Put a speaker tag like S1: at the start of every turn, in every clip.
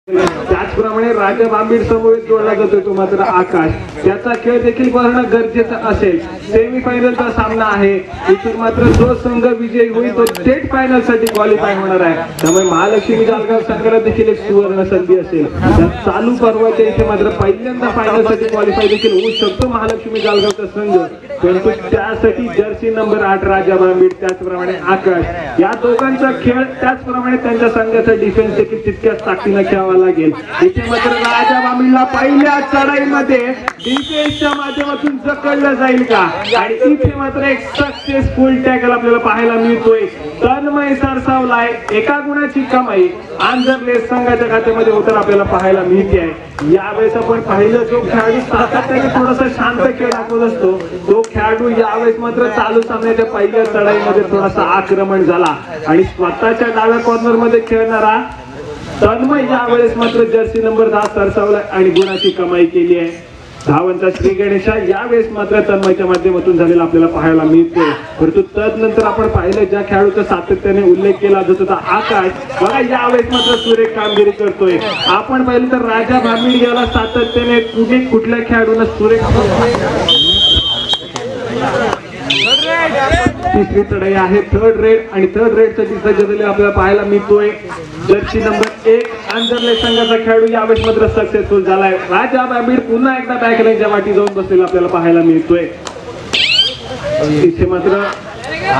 S1: त्याचप्रमाणे राजा भांबीड समवेत जोडला जातो तो मात्र आकाश. त्याचा खेळ देखील पाहणं गरजेचं असेल. सेमीफायनलचा सामना आहे. इथून मात्र जो संघ विजयी होईल तो थेट फायनल साठी क्वालिफाय होणार आहे. त्यामुळे महालक्ष्मी जालगाव संघाला देखील एक सुवर्ण संधी असेल. चालू पर्वाच्या इथे मात्र पहिल्यांदा फायनल साठी क्वालिफाय देखील होऊ शकतो महालक्ष्मी जालगावचा संघ. परंतु त्यासाठी जर्सी नंबर 8 राजा भांबीड त्याचप्रमाणे आकाश या दोघांचा खेळ त्याचप्रमाणे त्यांच्या संघाचा डिफेन्स देखील तितक्याच ताकदीने खेळावा लागेल. इथे मात्र राजा भांबीडला पहिल्या चढाईमध्ये डिफेन्सच्या माध्यमातून जखडलं जाईल का आणि इथे मात्र एक सक्सेसफुल टॅकल आपल्याला पाहायला मिळतोय. तन्मय सरसावलाय. एका गुणाची कमाई आंजरले संघाच्या खात्यामध्ये होताना आपल्याला पाहायला मिळते आहे. यावेळेस आपण पाहिलं जो खेळाडू सातत्याने थोडासा शांत खेळ दाखवत असतो तो खेळाडू यावेळेस मात्र चालू सामन्याच्या पहिल्या चढाईमध्ये थोडासा आक्रमण झाला आणि स्वतःच्या डाव्या कॉर्नर मध्ये खेळणारा तन्मय यावेळेस मात्र जर्सी नंबर 10 सरसावला आणि गुणाची कमाई केली आहे. धावांचा श्री गणेशा यावेळेस मात्र तन्मयच्या माध्यमातून झालेला आपल्याला पाहायला मिळतोय. परंतु तदनंतर आपण पाहिलं ज्या खेळाडूचा सातत्याने उल्लेख केला जात होता आकाश बघा यावेळेस मात्र सुरेख कामगिरी करतोय. आपण पाहिलं तर राजा भांबीड याला सातत्याने कुठल्या खेळाडूंना सुरेख तिसरी चढाई आहे थर्ड रेड आणि थर्ड रेड साठी सज्ज झालेला आपल्याला पाहायला मिळतोय. जर्सी नंबर 1 आंजरले संघाचा खेळाडू यावेळेस मात्र सक्सेसफुल झालाय. राजा भांबीड पुन्हा एकदा बॅकलाईनच्या वाटी जाऊन बसलेला आपल्याला पाहायला मिळतोय. इथे मात्र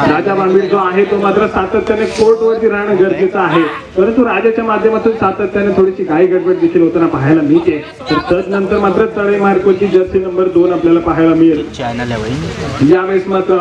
S1: राजा भांबीड जो आहे तो मात्र सातत्याने कोर्ट वरती राहणं गरजेचं आहे. परंतु राजाच्या माध्यमातून सातत्याने थोडीशी घाई गडबड देखील होताना पाहायला मिळते. तर तदनंतर मात्र तळे मार्कोची जर्सी नंबर 2 आपल्याला पाहायला मिळेल. यावेळेस मात्र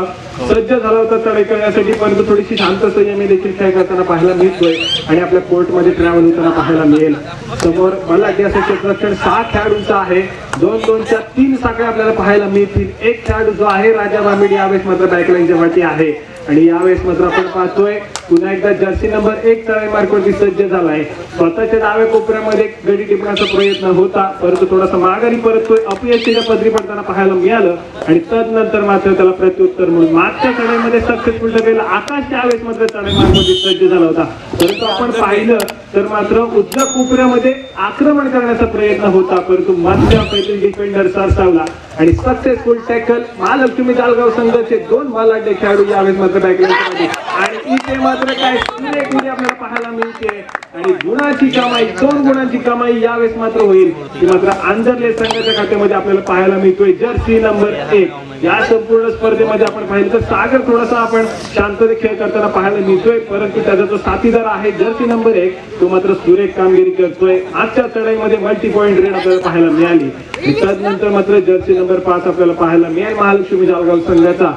S1: सज्ज झाला होता चढाई करण्यासाठी परंतु थोडीशी शांत संयमी देखील खेळ करताना पाहायला मिळतोय आणि आपल्या कोर्ट मध्ये ट्रॅव्हल होताना पाहायला मिळेल. समोर बलाढ्य असं क्षेत्ररक्षण 6 खेळाडूंचा आहे. 2-2च्या 3 साखळ्या आपल्याला पाहायला मिळतील. एक खेळाडू जो आहे राजा भांबीड यावेळेस मात्र बॅकलाईनच्या वाटी आहे आणि यावेळेस मात्र आपण पाहतोय पुन्हा एकदा जर्सी नंबर 1 तळे मार्कवरती सज्ज झालाय. स्वतःच्या डाव्या कोपऱ्यामध्ये गडी टिपण्याचा प्रयत्न होता परंतु थोडासा माघारी परततोय. अपयशाच्या पदरी पडताना पाहायला मिळालं आणि तदनंतर मात्र त्याला प्रत्युत्तर म्हणून मागच्या चढाईमध्ये सक्सेसफुल ठरलेला आकाश यावेळेस मात्र तळे मार्कवरती सज्ज झाला होता. परंतु आपण पाहिलं तर मात्र उजव्या कोपऱ्यामध्ये आक्रमण करण्याचा प्रयत्न होता परंतु मध्य पैकी डिफेंडर सरसावला आणि सक्सेसफुल टॅकल महालक्ष्मी जालगाव संघाचे 2 बलाढ्य खेळाडू यावेळेस मात्र बॅकलाईनमध्ये आणि इथे मात्र काय सुरेख उडी आपल्याला पाहायला मिळते आणि गुणाची कमाई 2 गुणांची कमाई यावेळेस मात्र होईल. ती मात्र आंजरले संघाच्या खात्यामध्ये आपल्याला पाहायला मिळतोय. जर्सी नंबर 1 या संपूर्ण स्पर्धेमध्ये आपण पाहिलं तर सागर थोडासा आपण शांततेने खेळ करताना पाहायला मिळतोय परंतु त्याचा जो साथीदार आहे जर्सी नंबर 1 तो मात्र सुरेख कामगिरी करतोय. आजच्या चढाईमध्ये मल्टी पॉइंट रेड आपल्याला पाहायला मिळाली. त्यानंतर मात्र जर्सी नंबर 5 आपल्याला पाहायला मिळेल महालक्ष्मी जालगाव संघाचा.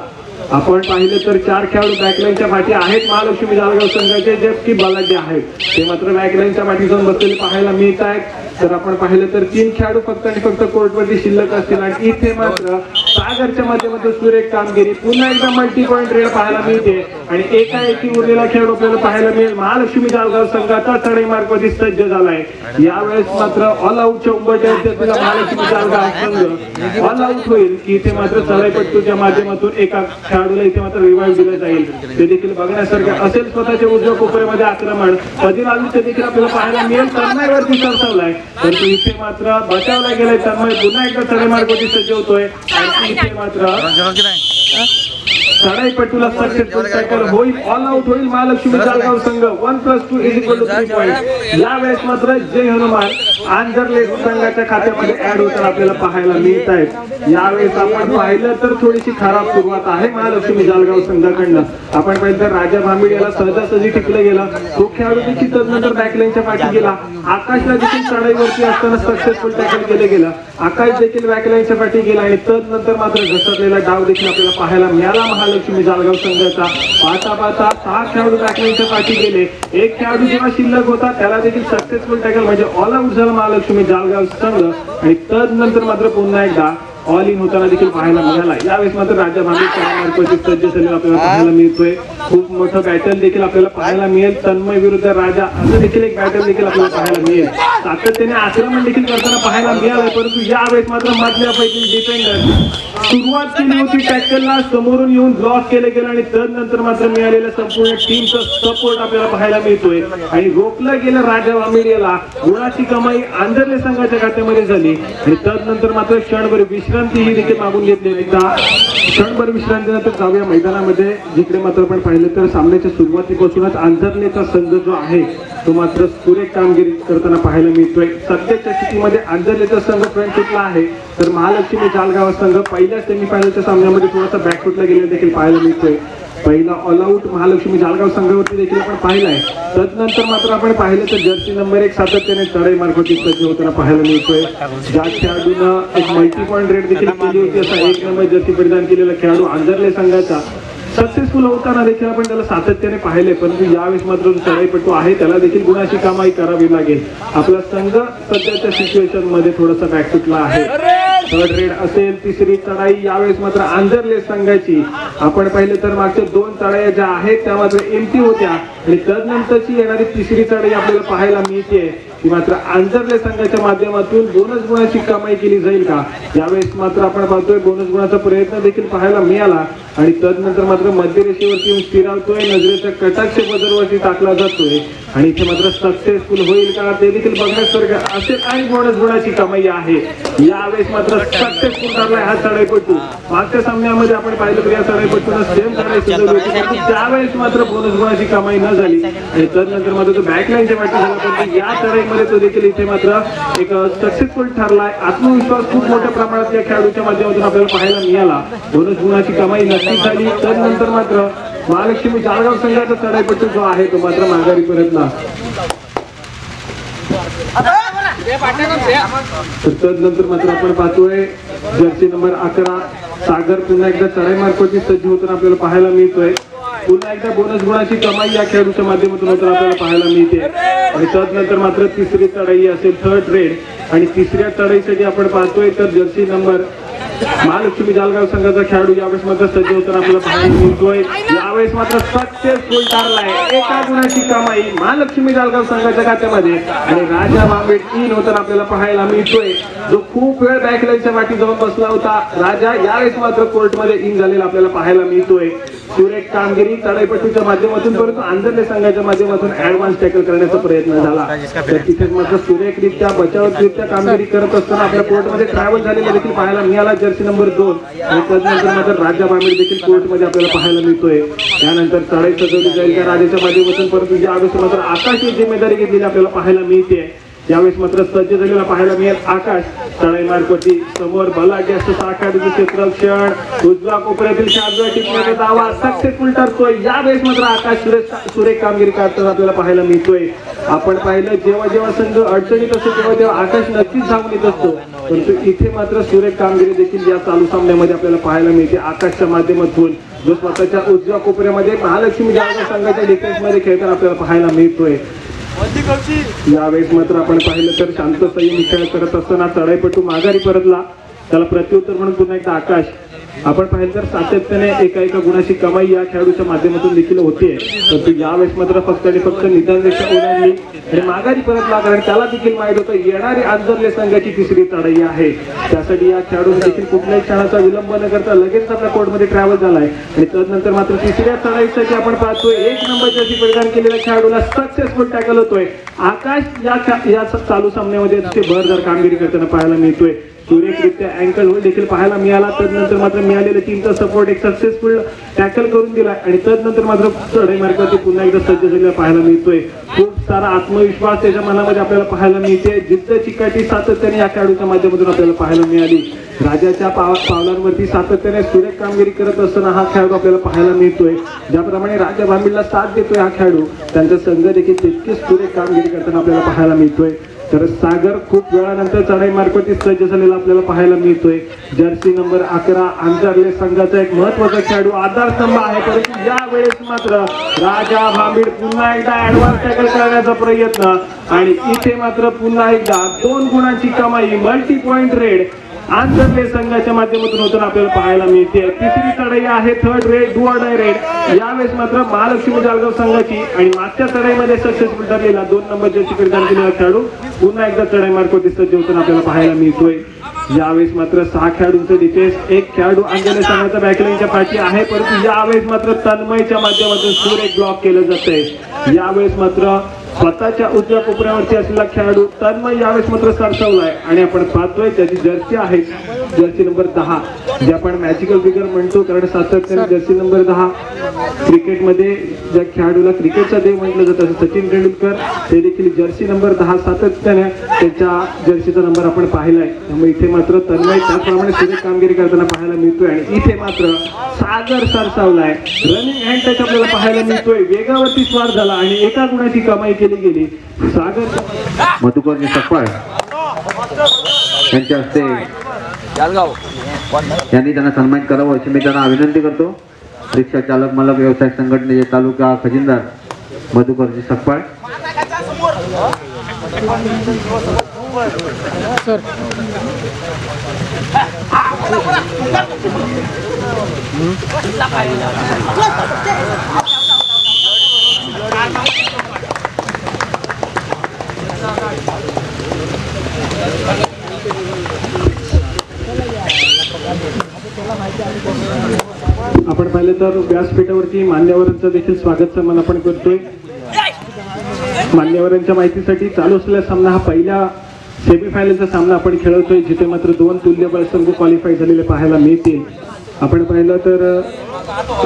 S1: आपण पाहिलं तर 4 खेळाडू बॅकलाईनच्या पाठी आहेत महालक्ष्मी जालगाव संघाचे जे की बलाढ्य आहेत ते मात्र बॅकलाईनच्या पाठी जाऊन बसलेले पाहायला मिळत आहेत. तर आपण पाहिलं तर 3 खेळाडू फक्त आणि फक्त कोर्टवरती शिल्लक असतील आणि इथे मात्र सागरच्या माध्यमातून सुरेख कामगिरी पुन्हा एकदा मल्टी पॉइंट रेड पाहायला मिळते आणि एकाएकी उरलेला खेळाडू आपल्याला पाहायला मिळेल. महालक्ष्मी जालगाव संघाचा चढाई मार्गवरती सज्ज झालाय. यावेळेस मात्र ऑल आउटच्या उंबरठ्यावरती महालक्ष्मी जालगाव संघ ऑल आउट होईल की इथे मात्र चढाईपट्टूच्या माध्यमातून एका खेळाडूला इथे मात्र रिवाइव्ह दिला जाईल. ते देखील बघण्यासारखं असेल. स्वतःच्या उजव्या कोपऱ्यामध्ये आक्रमण पदिरालूचे देखील आपल्याला पाहायला मिळेल. तन्मयवरती सरसावलाय परंतु इथे मात्र बचावला गेलाय. तन्मय पुन्हा एकदा चढाई मार्गवरती सज्ज होतोय आणि इथे मात्र चढाईपट्टूला सक्सेसफुल टॅकल होईल. ऑल आउट होईल महालक्ष्मी जालगाव संघ. 1+2 = 3 पॉइंट. यावेळेस मात्र जय हनुमान आंजरले संघाच्या खात्यामध्ये ऍड होताना आपल्याला पाहायला मिळत आहेत. यावेळेस आपण पाहिलं तर थोडीशी खराब सुरुवात आहे महालक्ष्मी जालगाव संघाकडनं. आपण पाहिलं तर राजा भांबीड याला सहजासहजी टिकलं गेला. तो खेळाडू देखील तदनंतर बॅकलाईनच्या पाठी गेला. आकाशला देखील चढाईवरती असताना सक्सेसफुल टॅकल केलं गेलं. आकाश देखील बॅकलाईनच्या पाठी गेला आणि तदनंतर मात्र घसरलेला डाव देखील आपल्याला पाहायला मिळाला महालक्ष्मी जालगाव संघाचा. पाहता 6 खेळाडू बॅकलाईनच्या पाठी गेले. एक खेळाडू जेव्हा शिल्लक होता त्याला देखील सक्सेसफुल टॅकल म्हणजे ऑल आउट झाला महालक्ष्मी जालगाव संघ आणि तदनंतर मात्र पुन्हा एकदा ऑल इन होताना देखील पाहायला मिळाला। यावेळेस मात्र राजा भांबीड चढाई सज्ज झालेला आपल्याला पाहायला मिळतोय। खूप मोठं बॅटल देखील आपल्याला पाहायला मिळेल। तन्मय विरुद्ध राजा असं देखील एक बॅटल देखील आपल्याला पाहायला मिळेल। सातत्याने आक्रमण देखील करताना पाहायला मिळालं, परंतु यावेळेस मात्र मधल्यापैकी डिफेंडर सुरुवात केली होती टॅकलला, समोरून येऊन ब्लॉक केले गेले आणि तदनंतर मात्र मिळालेल्या संपूर्ण टीमचा सपोर्ट आपल्याला पाहायला मिळतोय आणि रोखलं गेलं राजा भांबीड याला। गुणाची कमाई आंधरले संघाच्या खात्यामध्ये झाली आणि तदनंतर मात्र क्षणभर विश्रांती ही देखील मागून घेतली। क्षणभर विश्रांतीनंतर जाऊया मैदानामध्ये, जिकडे मात्र आपण पाहिलं तर सामन्याच्या सुरुवातीपासूनच आंधरलेचा संघ जो आहे तो मात्र सुरेख कामगिरी करताना पाहायला मिळतोय। सध्याच्या स्थितीमध्ये आंधरलेचा संघ फ्रंट फुटला आहे, तर महालक्ष्मी जालगाव संघ पहिल्या सेमीफायनलच्या सामन्यामध्ये थोडासा बॅक फुटला गेलेला देखील पाहायला मिळतोय। पहिला ऑल आउट महालक्ष्मी जालगाव संघावरती देखील आपण पाहिलाय। तदनंतर मात्र आपण पाहिलं तर जर्सी नंबर 1 सातत्याने चढाई मार्फत सज्ज होताना पाहायला मिळतोय। ज्या खेळाडूनं एक मल्टी पॉईंट रेड देखील केली होती असा 1 नंबर जर्सी परिधान केलेला खेळाडू आंधरले संघाचा सक्सेसफुल होताना देखील आपण त्याला सातत्याने पाहिले, परंतु यावेळेस मात्र जो चढाईपटू आहे त्याला देखील गुणाची कमाई करावी लागेल। आपला संघ सध्याच्या सिच्युएशन मध्ये थोडासा बॅकफुटला आहे। थर्ड रेड असेल, तिसरी चढाई यावेळेस मात्र आंधरले संघाची आपण पाहिलं तर मागच्या 2 चढाया ज्या आहेत त्या मात्र एमटी होत्या आणि तदनंतरची येणारी तिसरी चढाई आपल्याला पाहायला मिळते ती मात्र आंधरले संघाच्या माध्यमातून बोनस गुणाची कमाई केली जाईल का। यावेळेस मात्र आपण पाहतोय बोनस गुणाचा प्रयत्न देखील पाहायला मिळाला आणि तदनंतर मात्र मध्यरेषेवरती येऊन स्थिरावतोय, नजरेच्या कटाक्ष बजरवरती टाकला जातोय आणि इथे मात्र सक्सेसफुल होईल का ते देखील बघण्यासारखं असेल आणि बोनस गुणाची कमाई आहे। यावेळेस मात्र सक्सेसफुल ठरलाय हा चढाईपटू। मागच्या सामन्यामध्ये आपण पाहिलं तर या चढाईपटून सेम चढाई सजवली होती, परंतु त्यावेळेस मात्र बोनस गुणाची कमाई न झाली आणि तदनंतर मात्र तो बॅकलाईनच्या वाटी झाला, परंतु या चढाईमध्ये तो देखील इथे मात्र एक सक्सेसफुल ठरलाय। आत्मविश्वास खूप मोठ्या प्रमाणात या खेळाडूच्या माध्यमातून आपल्याला पाहायला मिळाला। बोनस गुणाची कमाई नक्कीच झाली। तदनंतर मात्र महालक्ष्मी जालगाव संघाचा चढाईपटू जो आहे तो मात्र माघारी परतला। तदनंतर मात्र आपण पाहतोय जर्सी नंबर 11 सागर पुन्हा एकदा चढाई मार्फत सज्ज होताना आपल्याला पाहायला मिळतोय। पुन्हा एकदा बोनस गुणाची कमाई या खेळाडूच्या माध्यमातून होताना आपल्याला पाहायला मिळते आणि तदनंतर मात्र तिसरी चढाई असेल थर्ड रेड आणि तिसऱ्या चढाईसाठी आपण पाहतोय तर जर्सी नंबर महालक्ष्मी जालगाव संघाचा खेळाडू यावेळेस मात्र सज्ज होताना आपल्याला पाहायला मिळतोय। यावेळेस मात्र सक्सेसफुल ठरलाय, एका गुणाची कमाई महालक्ष्मी जालगाव संघाच्या खात्यामध्ये आणि राजा भांबीड इन होताना आपल्याला पाहायला मिळतोय, जो खूप वेळ बॅकलाईनच्या वाटी जाऊन बसला होता। राजा यावेळेस मात्र कोर्टमध्ये इन झालेला आपल्याला पाहायला मिळतोय। सुरेख कामगिरी चढाईपटूच्या माध्यमातून, परंतु आंधरले संघाच्या माध्यमातून ऍडव्हान्स टॅकल करण्याचा प्रयत्न झाला, तर तिथेच मात्र सुरेखरित्या बचावरित्या कामगिरी करत असताना आपल्या कोर्टमध्ये ट्रॅव्हल झालेला देखील पाहायला मिळाला जर्सी नंबर 2 आणि तदनंतर मात्र राजा भांबीड देखील कोर्टमध्ये आपल्याला पाहायला मिळतोय। त्यानंतर चढाई सजवली जाईल का राजाच्या माध्यमातून, परंतु यावेळेस मात्र आकाश ही जिम्मेदारी घेतलेली आपल्याला पाहायला मिळते। यावेळेस मात्र सज्ज झालेला पाहायला मिळेल आकाश चढाई मार्फती समोर बलाढ्य असं साकाराचं क्षेत्ररक्षण उजव्या कोपऱ्यातील शाजवा टिकण्याचा दावा सक्सेसफुल ठरतोय। यावेळेस मात्र आकाश सुरेख कामगिरी करताना आपल्याला पाहायला मिळतोय। आपण पाहिलं जेव्हा जेव्हा संघ अडचणीत असतो तेव्हा तेव्हा आकाश नक्कीच धावून येत असतो, परंतु इथे मात्र सुरेख कामगिरी देखील या चालू सामन्यामध्ये आपल्याला पाहायला मिळते आकाशच्या माध्यमातून, जो स्वतःच्या उजव्या कोपऱ्यामध्ये महालक्ष्मी जालगाव संघाच्या डिफेन्स मध्ये खेळताना आपल्याला पाहायला मिळतोय। यावेळेस मात्र आपण पाहिलं तर शांत संयमी खेळ करत असताना चढाईपटू माघारी परतला, त्याला प्रत्युत्तर म्हणून पुन्हा एकदा आकाश आपण पाहिलं तर सातत्याने एका गुणाची कमाई या खेळाडूच्या माध्यमातून देखील होते, परंतु यावेळेस मात्र फक्त आणि फक्त निदानरेषा ओलांडली आणि माघारी परतला, कारण त्याला देखील माहित होतं येणारी आंधरले संघाची तिसरी चढाई आहे। त्यासाठी या खेळाडूने देखील कुठल्याही क्षणाचा विलंब न करता लगेच आपल्या कोर्टमध्ये ट्रॅव्हल झालाय आणि तदनंतर मात्र तिसऱ्या चढाईसाठी आपण पाहतोय 1 नंबर जर्सी परिधान केलेल्या खेळाडूला सक्सेसफुल टॅकल होतोय। आकाश या चालू सामन्यामध्ये भरदार कामगिरी करताना पाहायला मिळतोय। सुरेखरित्या अँकल होल देखील पाहायला मिळाला, तदनंतर मात्र मिळालेल्या टीमचा सपोर्ट एक सक्सेसफुल टॅकल करून दिला आणि तदनंतर मात्र चढाई मार्गावरती पुन्हा एकदा सज्ज झालेला पाहायला मिळतोय। खूप सारा आत्मविश्वास त्याच्या मनामध्ये आपल्याला पाहायला मिळते, जिद्द चिकाटी सातत्याने या खेळाडूच्या माध्यमातून आपल्याला पाहायला मिळाली। राजाच्या पावलांवरती सातत्याने सुरेख कामगिरी करत असताना हा खेळाडू आपल्याला पाहायला मिळतोय। ज्याप्रमाणे राजा भांबीडला साथ देतोय हा खेळाडू, त्यांचा संघ देखील तितकीच सुरेख कामगिरी करताना आपल्याला पाहायला मिळतोय। तर सागर खूप वेळानंतर चढाई मार्फती सज्ज झालेला आपल्याला पाहायला मिळतोय। जर्सी नंबर 11 आंधरले संघाचा एक महत्त्वाचा खेळाडू आधारस्तंभ आहे, परंतु या वेळेस मात्र राजा भांबीड पुन्हा एकदा ऍडव्हान्स टॅकल करण्याचा प्रयत्न आणि इथे मात्र पुन्हा एकदा 2 गुणांची कमाई मल्टी पॉइंट रेड आंधरले संघाच्या माध्यमातून होताना आपल्याला पाहायला मिळते. तिसरी चढाई आहे third red do or die red. यावेळेस मात्र महालक्ष्मी जालगाव संघाची आणि मागच्या चढाईमध्ये सक्सेसफुल ठरलेला 2 नंबर जर्सी परिधान केलेला खेळाडू पुन्हा एकदा चढाई मार्फत सज्ज होताना आपल्याला पाहायला मिळतोय. यावेळेस मात्र 6 खेळाडूंचं डिफेन्स, 1 खेळाडू अंजने संघाचा बॅकलाईनच्या पाठी आहे, परंतु यावेळेस मात्र तन्मयच्या माध्यमातून सुरेख ब्लॉक केलं जातंय. यावेळेस मात्र स्वतःच्या उजव्या कोपऱ्यावरती असलेला खेळाडू तन्मय यावेळेस मात्र सरसावलाय आणि आपण पाहतोय त्याची जर्सी आहे जर्सी नंबर 10, जे आपण मॅजिकल फिगर म्हणतो, कारण सातत्याने जर्सी नंबर 10 क्रिकेटमध्ये ज्या खेळाडूला क्रिकेटचा देव म्हटलं जातं सचिन तेंडुलकर, ते देखील जर्सी नंबर 10 सातत्याने त्याच्या जर्सीचा नंबर आपण पाहिलाय. त्यामुळे इथे मात्र तन्मय त्याचप्रमाणे सुरेख कामगिरी करताना पाहायला मिळतोय आणि इथे मात्र सागर सरसावलाय. रनिंग हँड टच आपल्याला पाहायला मिळतोय. वेगावरती स्वार झाला आणि एका गुणाची कमाई केली गेली. सागर
S2: मधुकर सकपाळ यांच्या हस्ते यांनी त्यांना सन्मानित करावं अशी मी त्यांना विनंती करतो. रिक्षा चालक मालक व्यवसाय संघटनेचे तालुका खजिनदार मधुकरजी सकपाळ.
S1: आपण पाहिलं तर व्यासपीठावरती मान्यवरांचं देखील स्वागत सन्मान आपण करतोय. मान्यवरांच्या माहितीसाठी चालू असलेला सामना हा पहिला सेमीफायनलचा सामना आपण खेळतोय, जिथे मात्र 2 तुल्यबळ संघ क्वालिफाय झालेले पाहायला मिळतील. आपण पाहिलं तर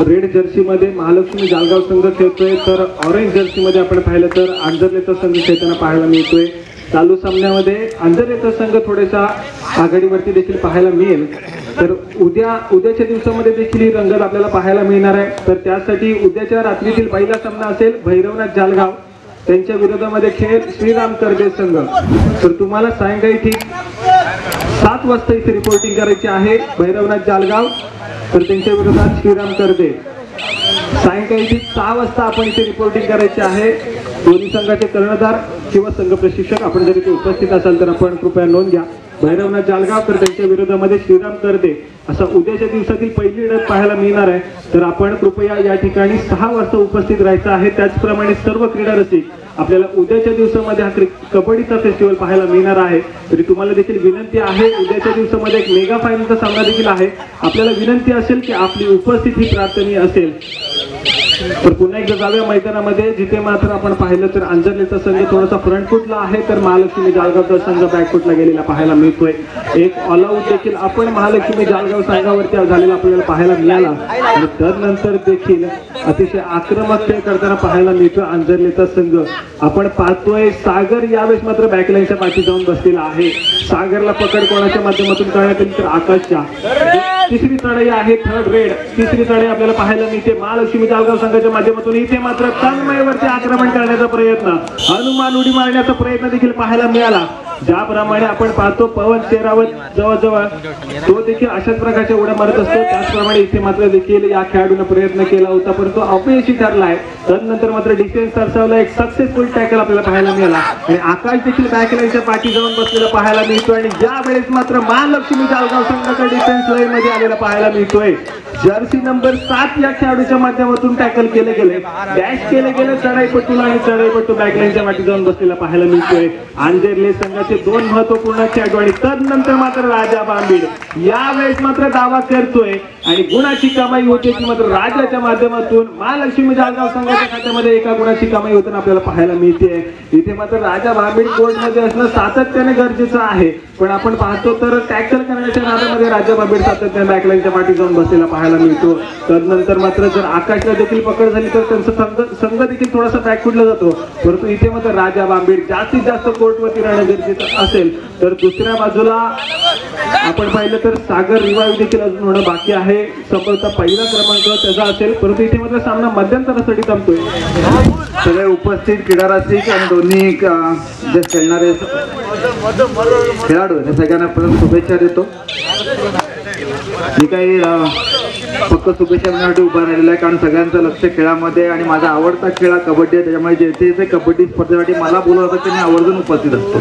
S1: रेड जर्सीमध्ये महालक्ष्मी जालगाव संघ खेळतोय, तर ऑरेंज जर्सीमध्ये आपण पाहिलं तर आंजर्लेचा संघ खेळताना पाहायला मिळतोय. चालू सामन्यामध्ये आंजर्लेचा संघ थोडासा आघाडीवरती देखील पाहायला मिळेल. तर उद्याच्या दिवसामध्ये देखील ही रंगत आपल्याला पाहायला मिळणार आहे. तर त्यासाठी उद्याच्या रात्रीतील पहिला सामना असेल भैरवनाथ जालगाव त्यांच्या विरोधामध्ये खेळ श्रीराम करदे संघ. तर तुम्हाला सायंकाळी ठीक 7 वाजता इथे रिपोर्टिंग करायची आहे. भैरवनाथ जालगाव तर त्यांच्या विरोधात श्रीराम करदे. सायंकाळी ठीक 6 वाजता आपण इथे रिपोर्टिंग करायची आहे. दोन्ही संघाचे कर्णधार किंवा संघ प्रशिक्षक आपण जर इथे उपस्थित असाल तर आपण कृपया नोंद घ्या. भैरवनाथ जालगाव तर त्यांच्या विरोधामध्ये श्रीराम करदे असा उद्याच्या दिवसातील पहिली लढत पाहायला मिळणार आहे. तर आपण कृपया या ठिकाणी 6 वाजता उपस्थित राहायचं आहे. त्याचप्रमाणे सर्व क्रीडा रसिक आपल्याला उद्याच्या दिवसामध्ये हा कबड्डीचा फेस्टिवल पाहायला मिळणार आहे. तरी तुम्हाला देखील विनंती आहे, उद्याच्या दिवसामध्ये एक मेगा फायनलचा सामना देखील आहे. आपल्याला विनंती असेल की आपली उपस्थिती प्रार्थनीय असेल. तर पुन्हा एकदा जाऊया मैदानामध्ये, जिथे मात्र आपण पाहिलं तर अंजर्लेचा संघ थोडासा फ्रंट फुटला आहे, तर महालक्ष्मी जालगावचा संघ बॅक फुटला गेलेला पाहायला मिळतोय. एक ऑल आउट देखील आपण महालक्ष्मी जालगाव संघावरती झालेला आपल्याला पाहायला मिळाला आणि त्यानंतर देखील अतिशय आक्रमक खेळ करताना पाहायला मिळतोय अंजर्लेचा संघ. आपण पाहतोय सागर यावेळेस मात्र बॅकलाईनच्या पाठी जाऊन बसलेला आहे. सागरला पकड कोणाच्या माध्यमातून करण्यात येईल तर आकाशच्या. तिसरी चढाई आहे थर्ड रेड. तिसरी चढाई आपल्याला पाहायला मिळते महालक्ष्मी जालगाव संघाच्या माध्यमातून. इथे मात्र तन्मयवरती आक्रमण करण्याचा प्रयत्न, हनुमान उडी मारण्याचा प्रयत्न देखील पाहायला मिळाला. ज्याप्रमाणे आपण पाहतो पवन शेरावत जवळजवळ तो देखील अशाच प्रकारच्या उड्या मारत असतो, त्याचप्रमाणे इथे मात्र देखील या खेळाडूने प्रयत्न केला होता परंतु अपयशी ठरलाय. त्यानंतर मात्र डिफेन्स सरसावला, एक सक्सेसफुल टॅकल आपल्याला पाहायला मिळाला आणि आकाश देखील बॅकलाईनच्या पाठी जाऊन बसलेला पाहायला मिळतोय. आणि या वेळेस मात्र महालक्ष्मी जालगाव संघाचा डिफेन्स लाईन मध्ये आलेला पाहायला मिळतोय. जर्सी नंबर 7 या खेळाडूच्या माध्यमातून टॅकल केले गेले, डॅश केले गेले चढाईपट्टूला आणि चढाईपट्टू बॅकलाईनच्या पाठी जाऊन बसलेला पाहायला मिळतोय. आंजर्ले संघाचे 2 महत्वपूर्ण खेळाडू आणि त्यानंतर मात्र राजा बांबीड यावेळेस मात्र दावा करतोय आणि गुणाची कमाई होते की मात्र राजाच्या माध्यमातून महालक्ष्मी जालगाव संघाच्या खात्यामध्ये एका गुणाची कमाई होताना आपल्याला पाहायला मिळते. इथे मात्र राजा बांबीड कोर्टमध्ये असणं सातत्याने गरजेचं आहे, पण आपण पाहतो तर टॅकल करण्याच्या नादामध्ये राजा बांबीड सातत्याने बॅकलाईनच्या पाठी जाऊन बसलेला पाहायला मिळतो. त्यानंतर मात्र जर आकाशला देखील पकड झाली तर त्यांचा संघ देखील थोडासा बॅक फुटला जातो, परंतु इथे मात्र राजा बांबीड जास्तीत जास्त कोर्टवरती राहणं गरजेचं असेल. तर दुसऱ्या बाजूला आपण पाहिलं तर सागर रिवाइव देखील अजून होणं बाकी आहे. संभवतः पहिला क्रमांक त्याचा असेल, परंतु इथे मात्र सामना मध्यंतरासाठी थांबतोय.
S2: सगळे उपस्थित क्रीडा रसिक आणि दोन्ही जे खेळणारे खेळाडू त्या सगळ्यांना परत शुभेच्छा देतो. मी काही फक्त शुभेच्छा देण्यासाठी उभा राहिलेला आहे, कारण सगळ्यांचं लक्ष खेळामध्ये आणि माझा आवडता खेळ कबड्डी आहे, त्याच्यामुळे जेथे कबड्डी स्पर्धेसाठी मला बोलवलं होतं ते मी आवर्जून उपस्थित असतो.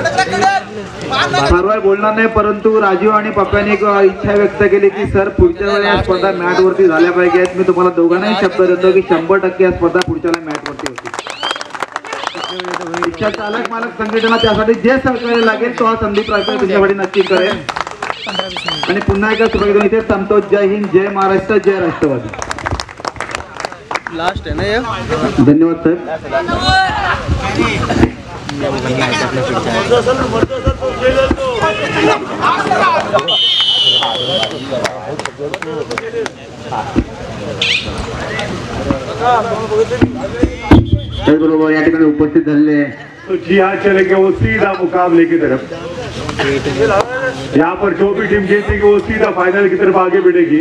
S2: फार वेळ बोलणार नाही, परंतु राजीव आणि पप्पांनी एक इच्छा व्यक्त केली की सर पुढच्या वेळेला स्पर्धा मॅट वरती झाल्या पाहिजेत. मी तुम्हाला दोघांनाही शब्द देतो की 100% या स्पर्धा पुढच्या वेळेला मॅट वरती होती. इच्छा चालक मालक संघटना त्यासाठी जे सहकार्य लागेल तो हा संदीप रायकर तुमच्याकडे नक्की करेल. आणि पुन्हा एकदा शुभेच्छा इथे थांबतो. जय हिंद, जय महाराष्ट्र, जय राष्ट्रवादी.
S3: लास्ट है ना ये.
S2: धन्यवाद साहेब. त्याचबरोबर या ठिकाणी उपस्थित झालेले
S4: तो जी हाँ चलेंगे वो सीधा मुकाबले की तरफ. यहाँ पर जो भी टीम जीतेगी वो सीधा फाइनल की तरफ आगे बढ़ेगी.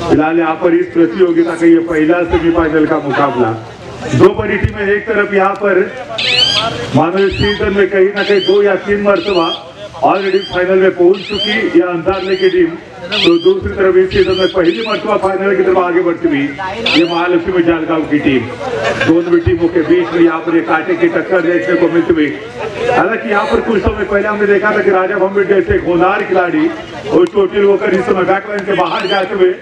S4: फिलहाल यहाँ पर इस प्रतियोगिता का ये पहला सेमीफाइनल का मुकाबला. दो बड़ी टीमें एक तरफ यहाँ पर मानो इस सीजन में कहीं ना कहीं 2 या 3 मरतबा ऑलरेडी फाइनल में पहुंच चुकी ये अंधारले की टीम. तो दूसरी तरफ इस सीजन में पहली मरतबा फाइनल की तरफ आगे बढ़ती हुई ये महालक्ष्मी जालगांव की टीम. दोनों भी टीमों के बीच में यहाँ पर एक कांटे की टक्कर देखने को मिलती हुई. हालांकि यहाँ पर कुछ समय पहले हमने देखा था कि राजा भंबिट जैसे होनहार खिलाड़ी और चोटिल होकर इस समय बैकलाइन से बाहर जाते हुए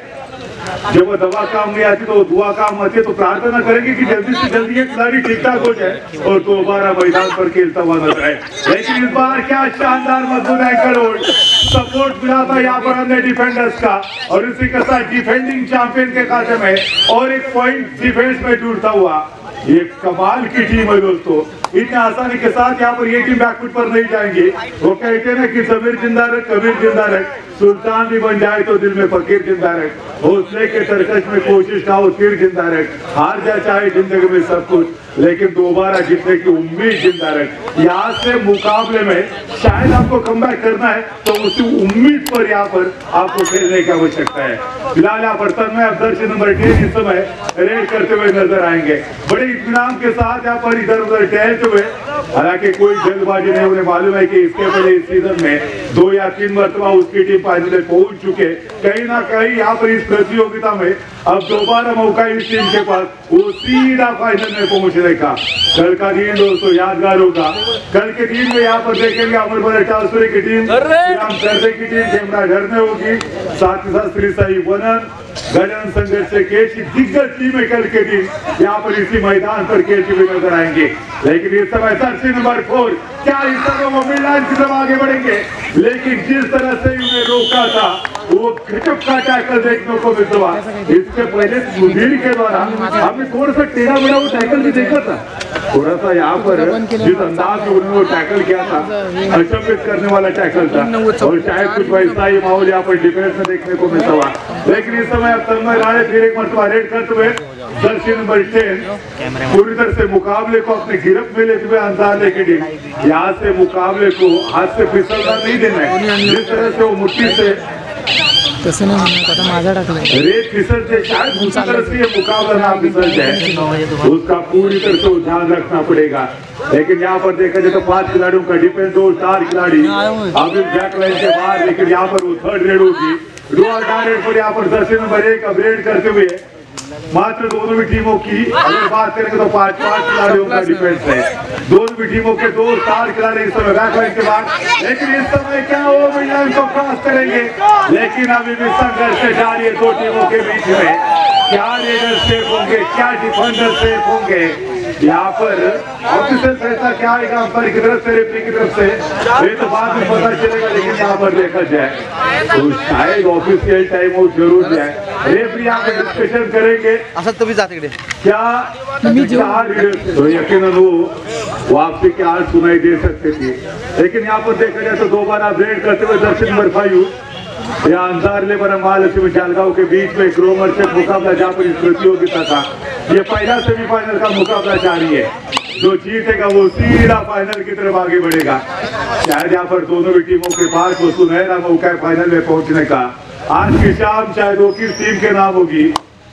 S4: जब वो दवा काम नहीं आती तो दुआ काम आती है. तो प्रार्थना करेंगे कि जल्दी से जल्दी ये खिलाड़ी ठीक ठाक हो जाए और दोबारा मैदान पर खेलता हुआ नजर आए. लेकिन इस बार क्या शानदार मजबूत एंकल होल्ड सपोर्ट मिला था यहाँ पर हमने डिफेंडर्स का और इसी के साथ डिफेंडिंग चैंपियन के खाते में और एक पॉइंट डिफेंस में जुड़ता हुआ ये कमाल की टीम है दोस्तों. इतने आसानी के साथ यहाँ पर ये टीम बैकफुट पर नहीं जाएंगे. वो कहते हैं ना कि जमीर जिंदा रख, कबीर जिंदा रख, सुल्तान भी बन जाए तो दिल में फकीर जिंदा रख. हौसले के तरकश में कोशिश ना हो तीर जिंदा रख. हार जा चाहे जिंदगी में सब कुछ लेकिन दोबारा जीतने की उम्मीद जिंदा रख. यहाँ से मुकाबले में शायद आपको कमबैक करना है तो उसी उम्मीद पर यहाँ पर आपको खेलने की आवश्यकता है. फिलहाल यहाँ पर तन्मय अफजल नंबर 10 इस समय रेड करते हुए नजर आएंगे. बड़े इत्मीनान के साथ यहाँ पर इधर उधर टहलते हुए. हालांकि कोई जल्दबाजी नहीं. उन्हें मालूम है कि इसके पहले इस सीजन में 2 या 3 मरतबा उसकी टीम फाइनल में पहुंच चुके. कहीं ना कहीं यहाँ पर इस प्रतियोगिता में अब दोबारा मौका इस टीम के पास वो सीधा फाइनल में पहुंचने का. कल का दिन दोस्तों यादगार होगा. कल के दिन में यहाँ पर देखेंगे अमर टासुरी की टीम, राम सरदे की टीम कैमरा घर में होगी. साथ ही साथ श्री साई वनन गजन संघर्ष से केशी दिग्गज टीमें कल के दिन यहाँ पर इसी मैदान पर खेलते हुए नजर आएंगे. लेकिन इस समय जर्सी नंबर 4 क्या इस समय वो मिडलाइन की तरफ आगे बढ़ेंगे. लेकिन जिस तरह से उन्हें रोका था वो गजब का टैकल देखने को मिलता हुआ. इससे पहले मुदीर के द्वारा हमने थोड़ा सा टेढ़ा बड़ा वो टैकल भी देखा था. थोड़ा सा यहाँ पर जिस अंदाज में उन्होंने वो टैकल किया था अचंभित करने वाला टैकल था और शायद कुछ वैसा ही माहौल यहाँ पर डिफेंस में देखने को मिलता हुआ. लेकिन इस समय अब तन्मय राणे फिर एक मरतबा रेड करते हुए जर्सी नंबर 10 पूरी तरह से मुकाबले को अपने गिरफ्त में लेते हुए अंदाज की टीम. यहाँ से मुकाबले को हाथ से फिसलना नहीं देना है. जिस तरह से वो मुट्ठी से
S3: तसं नाही म्हणत आता माझा टाकलाय
S4: रेत फिसल से शायद उसी तरह से ये मुकाबला ना फिसल जाए उसका पूरी तरह से ध्यान रखना पड़ेगा. लेकिन यहाँ पर देखा जाए तो 5 खिलाड़ियों का डिफेंस 2 स्टार खिलाड़ी अभी बैक लाइन के बाहर. लेकिन यहाँ पर वो थर्ड रेड होगी. डायरेक्ट पर यहाँ पर जर्सी नंबर 1 अपग्रेड करते हुए मात्र दोनों भी टीमों की अगर बात करेंगे तो 5 खिलाड़ियों का डिफेंस है. दोनों भी टीमों के 2 स्टार खिलाड़ी इस समय बैकलाइन के बाद. लेकिन इस समय क्या वो मिडलाइन को क्रॉस करेंगे. लेकिन अभी भी संघर्ष जारी है 2 टीमों के बीच में. क्या रेडर सेफ होंगे, क्या डिफेंडर सेफ होंगे. यहाँ पर ऑफिशियल फैसला क्या आएगा अंपायर की तरफ से रेफरी की तरफ से ये तो बाद में पता चलेगा. लेकिन यहाँ पर देखा जाए तो शायद ऑफिशियल टाइम आउट जरूर जाए. रेफरी यहाँ पे डिस्कशन करेंगे
S3: असं तुम्ही जा तिकडे
S4: क्या तो यकीनन वो वापसी की आज सुनाई दे सकते थे. लेकिन यहाँ पर देखा जाए तो दोबारा अपग्रेड करते हुए जर्सी नंबर 5 या अंधारले पर महालक्ष्मी जालगांव के बीच में रोमांचक मुकाबला जहाँ पर इस प्रतियोगिता का ये पहला सेमीफाइनल का मुकाबला जारी है. जो जीतेगा वो सीधा फाइनल की तरफ आगे बढ़ेगा. शायद यहाँ पर दोनों भी टीमों के पास वो सुनहरा मौका है फाइनल में पहुंचने का. आज की शाम शायद वो किस टीम के नाम होगी,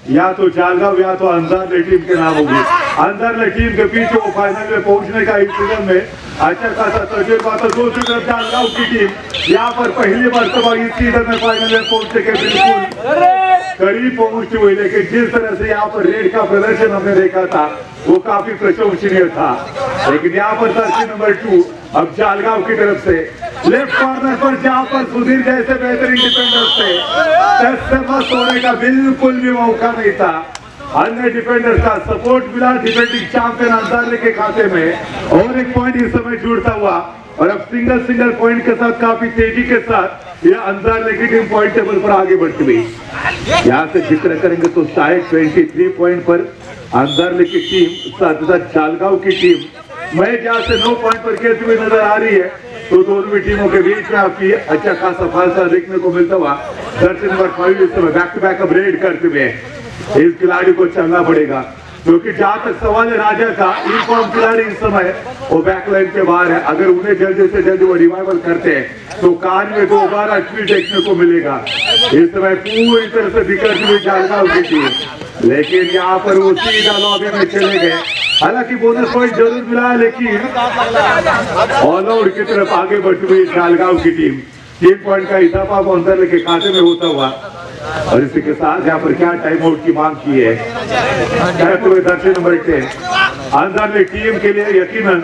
S4: या तो जालगांव या तो अंधारले टीम के नाम होगी. अंधारले टीम के पीछे वो फाइनल में पहुंचने का इस सीजन में अच्छा खासा तजुर्बा. तो दूसरी तरफ जालगांव की टीम यहाँ पर पहली मरतबा इस सीजन में फाइनल में पहुंचने के बिल्कुल करीब पहुंचती हुई. लेकिन जिस तरह से यहाँ पर रेड का प्रदर्शन हमने देखा था वो काफी प्रशंसनीय था. लेकिन यहाँ पर जर्सी नंबर 2 अब जालगांव की तरफ से लेफ्ट कॉर्नर पर जहां पर सुधीर जैसे बेहतरीन डिफेंडर्स थे, टेस्ट से मस्त होने का बिल्कुल भी मौका नहीं था। अन्य डिफेंडर्स का सपोर्ट मिला डिफेंडिंग चैंपियन अंसारली के खाते में, और एक पॉइंट इस समय जुड़ता हुआ, और अब सिंगल पॉइंट के साथ काफी तेजी के साथ यह अंसारली की टीम पॉइंट टेबल पर आगे बढ़ती हुई। यहाँ से जिक्र करेंगे तो शायद 23 पॉइंट पर अंसारली की टीम, साथ ही साथ जालगांव की टीम मैं जहाँ से 9 पॉइंट पर खेलती हुई नजर आ रही है। तो दोनों भी टीमों के बीच में आपकी अच्छा खासा फासला देखने को मिलता हुआ। दर्शन नंबर 5 इस समय बैक टू बैक अब रेड करते हुए इस खिलाड़ी को चलना पड़ेगा, क्योंकि जहां तक सवाल है राजा का, इनफॉर्म खिलाड़ी इस समय वो बैकलाइन के बाहर है। अगर उन्हें जल्दी से जल्दी वो रिवाइवल करते हैं तो कान में दोबारा ट्वीट देखने को मिलेगा। इस समय पूरी तरह से बिखरती हुई जालगांव की टीम, लेकिन यहाँ पर वो सीधा लॉबी में चले गए। हालांकि बोनस पॉइंट जरूर मिला, लेकिन ऑल आउट की तरफ आगे बढ़ती हुई जालगांव की टीम 3 पॉइंट का इजाफा अंसारली के खाते में होता हुआ। और इसी के साथ यहाँ पर क्या टाइम आउट की मांग की है कहते हुए दर्शन नंबर 10 अंसारली टीम के लिए यकीनन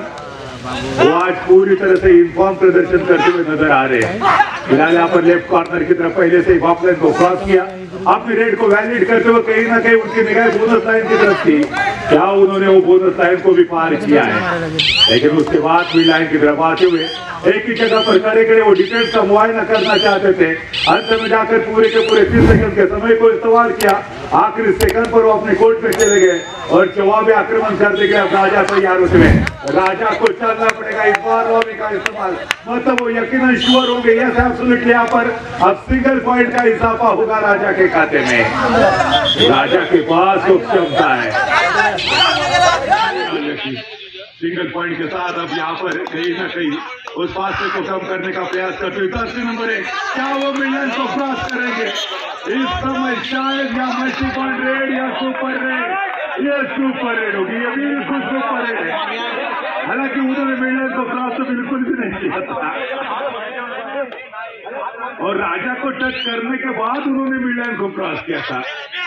S4: वो आज पूरी तरह से इन्फॉर्म प्रदर्शन करते हुए नजर आ रहे हैं। फिलहाल यहाँ पर लेफ्ट कॉर्नर की तरफ पहले से ही बॉक्सलाइन को क्रॉस किया, अपनी रेड को वैलिड करते हुए कहीं ना कहीं उनकी निगाह बोनस लाइन की तरफ थी। क्या उन्होंने वो बोनस लाइन को भी पार किया है, लेकिन उसके बाद भी लाइन की तरफ आते हुए एक ही जगह पर खड़े वो डिफेंस का मुआयना करना चाहते थे। अंत में जाकर पूरे के पूरे 30 सेकंड के समय को इस्तेमाल किया, आखिरी सेकंड पर वो अपने कोर्ट में चले गए और जवाबी आक्रमण करने के अब राजा तैयार होते हुए। राजा को चलना पड़ेगा इस बार लॉबी का इस्तेमाल, मतलब वो यकीनन श्योर हो गए यस एब्सोल्युटली यहाँ पर अब सिंगल पॉइंट का इजाफा होगा राजा के खाते में। राजा के पास वो क्षमता है सिंगल पॉइंट के साथ अब यहाँ पर कहीं ना कहीं उस फासले को कम करने का प्रयास करते हुए 10 नंबर 1 क्या वो मिलियन को क्रॉस करेंगे इस समय? शायद या मल्टी पॉइंट रेड या सुपर रेड, ये सुपर रेड होगी, ये बिल्कुल सुपर रेड है। हालांकि उन्होंने मिलियन को क्रॉस तो बिल्कुल भी नहीं किया था, और राजा को टच करने के बाद उन्होंने मिलियन को क्रॉस किया था।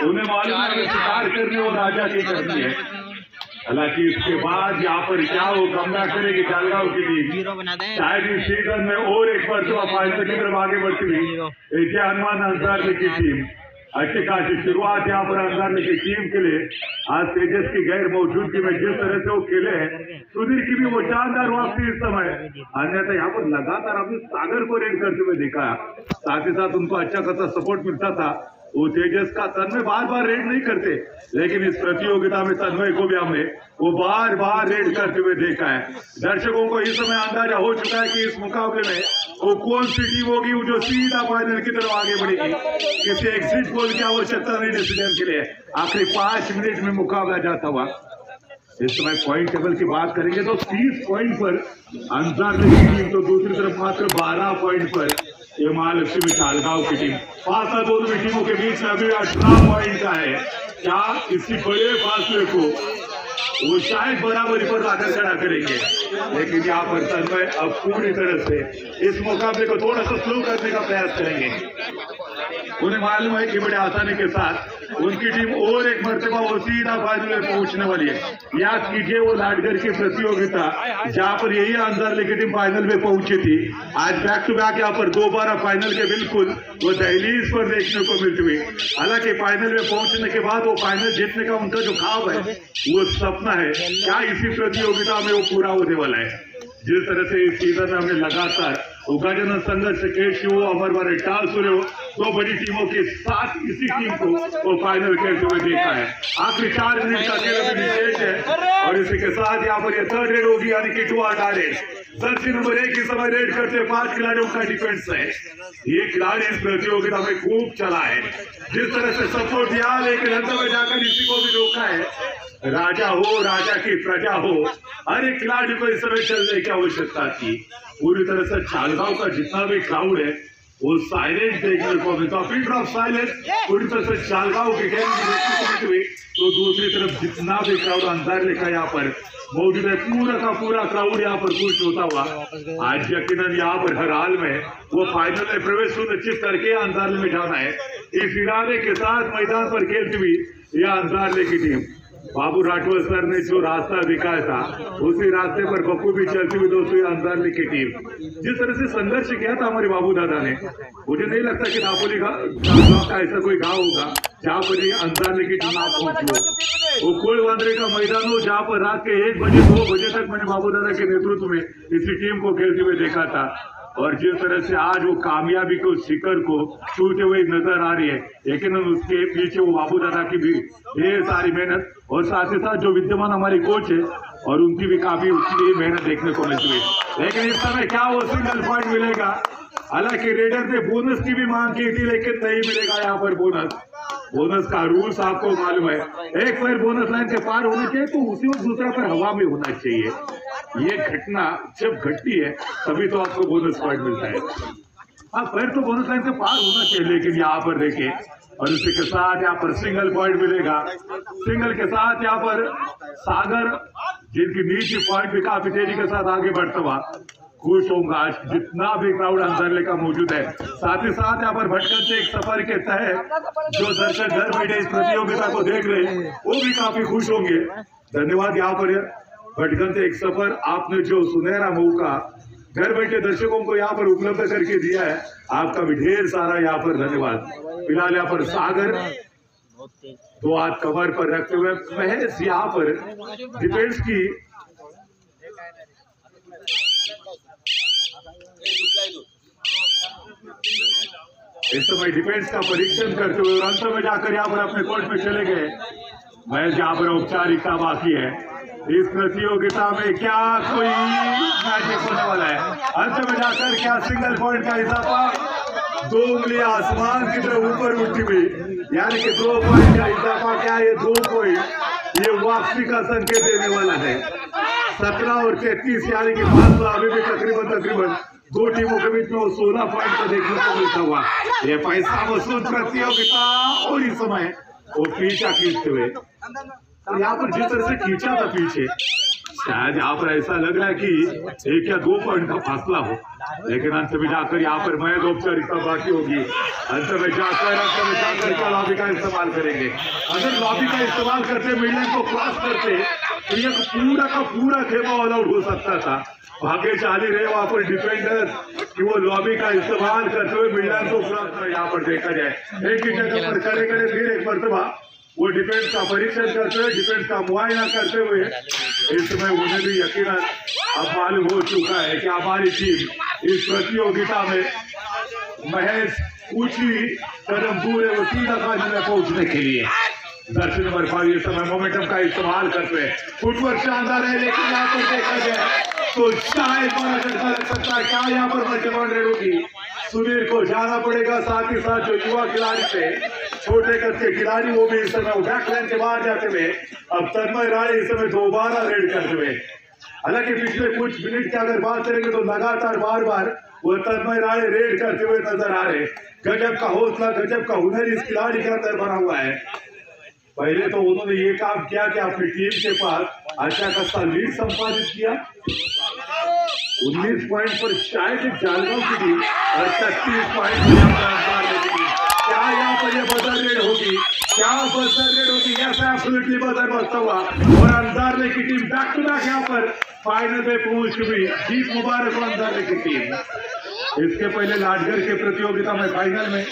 S4: उन्हें मालूम है शिकार करनी वो राजा की करनी है। हालांकि इसके बाद यहाँ पर क्या वो कमबैक करेगी जालगांव की टीम, शायद इस सीजन में और एक मरतबा फाइनल की तरफ आगे बढ़ती हुई एजे हनुमान अंसारली की टीम। अच्छी खासी शुरुआत यहाँ पर अंसारली की टीम के लिए आज तेजस की गैर मौजूदगी में जिस तरह से वो खेले हैं, सुधीर की भी वो शानदार वापसी इस समय। अन्यथा यहाँ पर लगातार आपने सागर को रेड करते हुए देखा, साथ ही साथ उनको अच्छा खासा सपोर्ट मिलता था। वो तेजस का तन्मय बार रेड नहीं करते, लेकिन इस प्रतियोगिता में तन्मय को भी हमने वो बार रेड करते हुए देखा है। दर्शकों को इस समय अंदाजा हो चुका है कि इस मुकाबले में वो कौन सी टीम होगी जो सीधा फाइनल की तरफ आगे बढ़ेगी। किसी एग्जिट गोल की आवश्यकता नहीं डिसीजन के लिए। आखिरी 5 मिनट में मुकाबला जाता हुआ। इस समय पॉइंट टेबल की बात करेंगे तो 30 पॉइंट पर अंसारली की टीम, तो दूसरी तरफ मात्र 12 पॉइंट पर ये महालक्ष्मी जालगांव की टीम। फासला दोनों टीमों के बीच में अभी 18 पॉइंट का है। क्या इसी बड़े फासले को वो शायद बराबरी पर लाकर खड़ा करेंगे, लेकिन यहाँ पर तन्मय अब पूरी तरह से इस मुकाबले को थोड़ा सा स्लो करने का प्रयास करेंगे। उन्हें मालूम है कि बड़े आसानी के साथ उनकी टीम और एक मर्तबा वो सीधा फाइनल में पहुंचने वाली है। याद कीजिए वो लाडगर की प्रतियोगिता जहां पर यही अंसारली की टीम फाइनल में पहुंची थी, आज बैक टू बैक यहाँ पर दोबारा फाइनल के बिल्कुल वो दहलीज पर देखने को मिलती हुई। हालांकि फाइनल में पहुंचने के बाद वो फाइनल जीतने का उनका जो ख्वाब है, वो सपना है, क्या इसी प्रतियोगिता में वो पूरा होने वाला है। जिस तरह से इस सीजन में हमने लगातार गजानन संघर्ष केशव अमरवारे टाल सूर्य दो बड़ी टीमों के साथ इसी टीम को वो फाइनल खेलते हुए देखा है। आखिरी 4 मिनट का खेल अभी विशेष है, और इसी के साथ यहाँ पर ये थर्ड रेड होगी, यानी कि 2 रेड। जर्सी नंबर 1 इस समय रेड करते 5 खिलाड़ियों का डिफेंस है। ये खिलाड़ी इस प्रतियोगिता में खूब चला है, जिस तरह से सपोर्ट दिया, लेकिन अंत में जाकर इसी को भी रोका है। राजा हो, राजा की प्रजा हो, हर एक खिलाड़ी को इस समय चलने की आवश्यकता थी। पूरी तरह से जालगांव का जितना भी क्राउड है वो साइलेंट देखने को मिलता, पिन ऑफ साइलेंस पूरी तरह से जालगांव के गेम की देखने को मिली। तो दूसरी तरफ जितना भी क्राउड अंसारली का यहाँ पर मौजूद है, पूरा का पूरा क्राउड यहाँ पर खुश होता हुआ। आज यकीनन यहाँ पर हर हाल में वो फाइनल में प्रवेश सुनिश्चित करके अंसारली में जाना है। इस इरादे के साथ मैदान पर खेलती हुई यह अंसारली की टीम बाबू राठौर सर ने जो रास्ता दिखाया था उसी रास्ते पर बखूबी भी चलती हुई दोस्तों अंसारली की टीम जिस तरह से संघर्ष किया था हमारे बाबू दादा ने, मुझे नहीं लगता कि दापोली का ऐसा कोई गांव होगा जहाँ पर ये अंसारली की टीम आप पहुंची हो। वो कोल वांद्रे का मैदान हो जहाँ पर रात के 1 बजे 2 बजे तक मैंने बाबू दादा के नेतृत्व में इसी टीम को खेलते हुए देखा था। और जिस तरह से आज वो कामयाबी को शिखर को छूते हुए नजर आ रही है, लेकिन उसके पीछे वो बाबू दादा की भी ढेर सारी मेहनत और साथ ही साथ जो विद्यमान हमारी कोच है और उनकी भी काफी उसकी मेहनत देखने को मिलती है। लेकिन इस समय क्या वो सिंगल पॉइंट मिलेगा? हालांकि रेडर ने बोनस की भी मांग की थी लेकिन नहीं मिलेगा यहाँ पर बोनस का रूल्स आपको मालूम है, एक पैर बोनस लाइन के पार होना चाहिए तो उसी वक्त दूसरा पैर हवा में होना चाहिए। ये घटना जब घटती है तभी तो आपको बोनस पॉइंट मिलता है। हाँ, पैर तो बोनस लाइन से पार होना चाहिए, लेकिन यहाँ पर देखिए और उसी के साथ यहाँ पर सिंगल पॉइंट मिलेगा। सिंगल के साथ यहाँ पर सागर जिनकी नीचे पॉइंट भी काफी तेजी के साथ आगे बढ़ता हुआ खुश होऊंगा आज जितना भी क्राउड अंसारले का मौजूद है। साथ ही साथ यहाँ पर भटकन से एक सफर के तहत जो दर्शक घर बैठे इस प्रतियोगिता को देख रहे हैं वो भी काफी खुश होंगे। धन्यवाद। यहाँ पर भटकन से एक सफर आपने जो सुनहरा मौका घर बैठे दर्शकों को यहाँ पर उपलब्ध करके दिया है, आपका भी ढेर सारा यहाँ पर धन्यवाद। फिलहाल यहाँ पर सागर 2 हाथ कवर पर रखते हुए महेश यहाँ पर डिफेंस की इस समय डिफेंस का परीक्षण करते हुए अंत में जाकर यहाँ पर अपने कोर्ट में चले गए। मैच यहाँ पर औपचारिकता बाकी है। इस प्रतियोगिता में क्या कोई मैजिक होने वाला है? अंत में जाकर क्या सिंगल पॉइंट का इजाफा? 2 उंगलियां आसमान की तरफ ऊपर उठी हुई, यानी कि 2 पॉइंट का इजाफा। क्या ये 2 पॉइंट ये वापसी का संकेत देने वाला है? 17 और 33 यानी कि फासला अभी भी तकरीबन 2 टीमों के बीच में 16 पॉइंट को देखने को मिलता हुआ ये पैसा वसूल प्रतियोगिता। और इस समय वो पीछा खींचते हुए यहाँ पर जिस तरह से खींचा था पीछे, शायद यहाँ पर ऐसा लग रहा है कि 1 या 2 पॉइंट का फासला हो, लेकिन अंत में जाकर यहाँ पर महज औपचारिकता बाकी होगी। अंत में जाकर क्या लॉबी का इस्तेमाल करेंगे? अगर लॉबी का इस्तेमाल करते मिडलैंड को क्रॉस करते तो ये पूरा का पूरा खेमा ऑल आउट हो सकता था। भाग्यशाली रहे वहां पर डिफेंडर्स कि वो लॉबी का इस्तेमाल करते हुए मिडलैंड को क्रॉस यहाँ पर देखा जाए। एक ही जगह पर खड़े फिर एक मरतबा वो डिफेंस का परीक्षण करते हुए डिफेंस का मुआयना करते हुए इस समय उन्हें भी यकीनन अब मालूम हो चुका है कि हमारी टीम इस प्रतियोगिता में महज कुछ ही कदम दूर है वो सीधा फाइनल में पहुंचने के लिए। दर्शक नंबर 5 इस समय मोमेंटम का इस्तेमाल करते हैं। फुटवर्क शानदार है, लेकिन यहाँ पर देखा जाए तो शायद बड़ा झटका लग सकता है। क्या यहाँ पर वर्तमान रेड होगी? सुनील को जाना पड़ेगा, साथ ही साथ जो युवा खिलाड़ी थे छोटे कद के खिलाड़ी वो भी इस समय बैकलाइन के बाहर जाते हुए अब तन्मय राणे इस समय दोबारा रेड करते हुए। हालांकि पिछले कुछ मिनट की अगर बात करेंगे तो लगातार बार वो तन्मय राणे रेड करते हुए नजर आ रहे। गजब का हौसला, गजब का हुनर इस खिलाड़ी के अंदर बना हुआ है। पहले तो उन्होंने ये काम किया कि अपनी टीम के पास अच्छा खासा लीड संपादित किया 19 पॉइंट पर शायद जालगांव की टीम और 36 पॉइंट। क्या यहाँ पर ये बदल रेड होगी? क्या बदल रेड होगी? यस एब्सोल्युटली बदल बचता हुआ और अंसारले की टीम बैक टू बैक यहाँ पर फाइनल में पहुंच चुकी। जीत मुबारक हो अंसारले की टीम। इसके पहले लाडगढ़ के प्रतियोगिता में फाइनल में